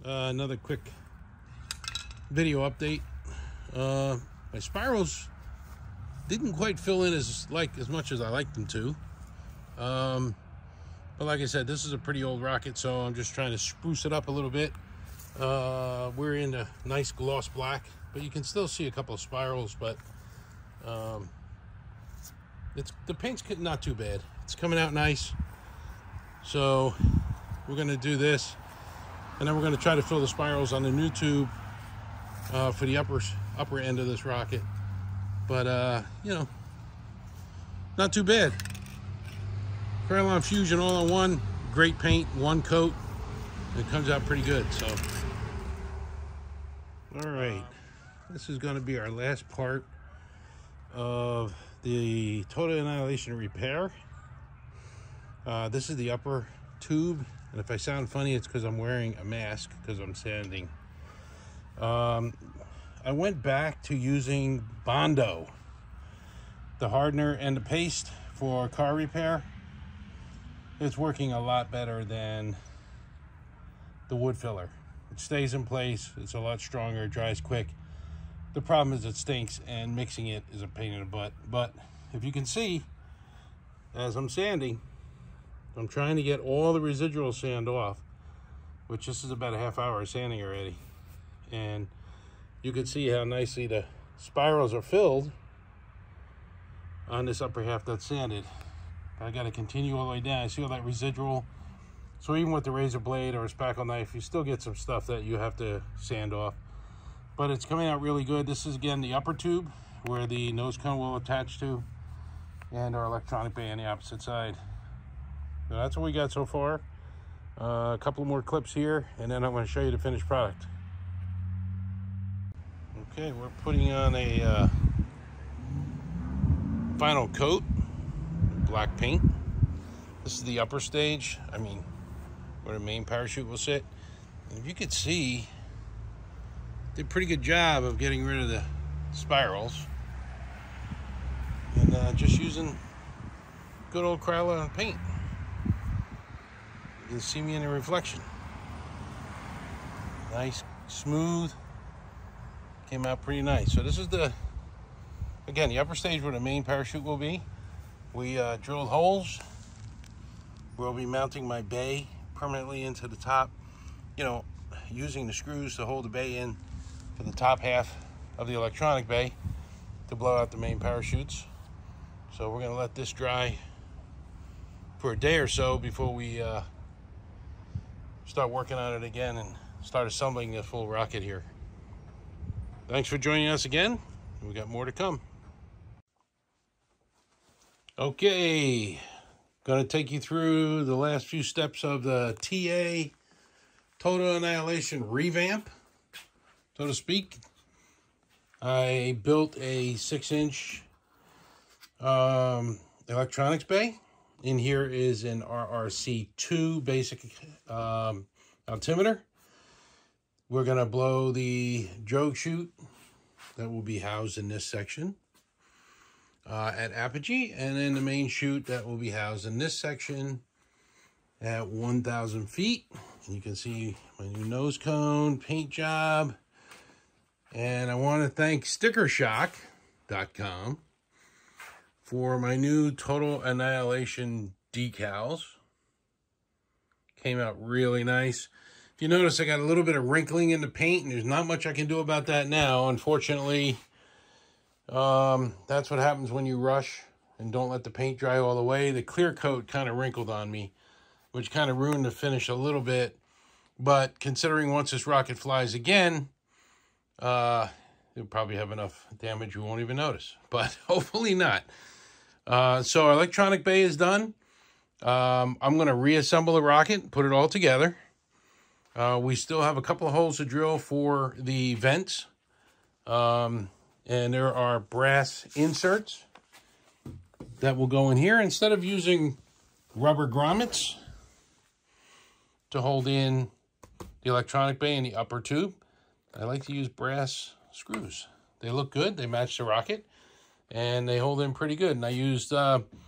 Another quick video update. My spirals didn't quite fill in as much as I like them to. But like I said, this is a pretty old rocket, so I'm just trying to spruce it up a little bit. We're in a nice gloss black, but you can still see a couple of spirals, but the paint's not too bad. It's coming out nice. So we're gonna do this, and then we're gonna try to fill the spirals on the new tube for the upper end of this rocket. But you know, not too bad. Krylon Fusion all-in-one, great paint, one coat. It comes out pretty good. So, all right, this is going to be our last part of the Total Annihilation repair. This is the upper tube, and if I sound funny, it's because I'm wearing a mask because I'm sanding. I went back to using Bondo, the hardener and the paste for car repair. It's working a lot better than the wood filler. It stays in place, it's a lot stronger, it dries quick. The problem is it stinks, and mixing it is a pain in the butt. But if you can see, as I'm sanding, I'm trying to get all the residual sand off, which this is about a half hour of sanding already. And you can see how nicely the spirals are filled on this upper half that's sanded. I got to continue all the way down. I see all that residual. So even with the razor blade or a spackle knife, you still get some stuff that you have to sand off. But it's coming out really good. This is, again, the upper tube where the nose cone will attach to, and our electronic bay on the opposite side. So that's what we got so far. A couple more clips here, and then I'm going to show you the finished product. Okay, we're putting on a final coat. Black paint. This is the upper stage, where the main parachute will sit. And if you could see, did a pretty good job of getting rid of the spirals, and just using good old Krylon paint. You can see me in the reflection. Nice, smooth, came out pretty nice. So this is the upper stage where the main parachute will be. We drilled holes. We'll be mounting my bay permanently into the top, using the screws to hold the bay in for the top half of the electronic bay to blow out the main parachutes. So we're gonna let this dry for a day or so before we start working on it again and start assembling the full rocket here. Thanks for joining us again. We got more to come. Okay, gonna take you through the last few steps of the TA Total Annihilation revamp, so to speak. I built a 6-inch electronics bay. In here is an RRC2 basic altimeter. We're gonna blow the drogue chute that will be housed in this section at apogee, and then the main chute that will be housed in this section at 1,000 feet. You can see my new nose cone, paint job, and I want to thank StickerShock.com for my new Total Annihilation decals. Came out really nice. If you notice, I got a little bit of wrinkling in the paint, and there's not much I can do about that now, unfortunately. That's what happens when you rush and don't let the paint dry all the way. The clear coat kind of wrinkled on me, which kind of ruined the finish a little bit. But considering once this rocket flies again, it'll probably have enough damage you won't even notice. But hopefully not. So our electronic bay is done. I'm going to reassemble the rocket, put it all together. We still have a couple of holes to drill for the vents. And there are brass inserts that will go in here. Instead of using rubber grommets to hold in the electronic bay in the upper tube, I like to use brass screws. They look good, they match the rocket, and they hold in pretty good. And I used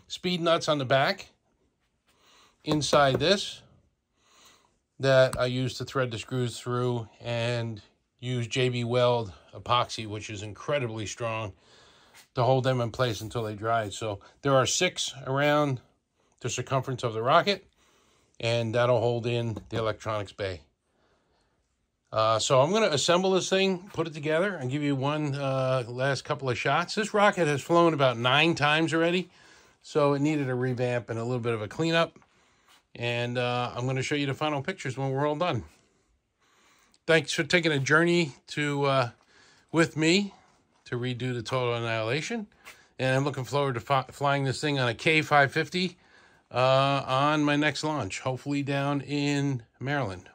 speed nuts on the back inside this that I use to thread the screws through, and use JB Weld epoxy, which is incredibly strong, to hold them in place until they dry. So there are 6 around the circumference of the rocket, and that'll hold in the electronics bay. So I'm going to assemble this thing, put it together, and give you one last couple of shots. This rocket has flown about 9 times already, so it needed a revamp and a little bit of a cleanup. And I'm going to show you the final pictures when we're all done. Thanks for taking a journey with me to redo the Total Annihilation. And I'm looking forward to flying this thing on a K550 on my next launch, hopefully down in Maryland.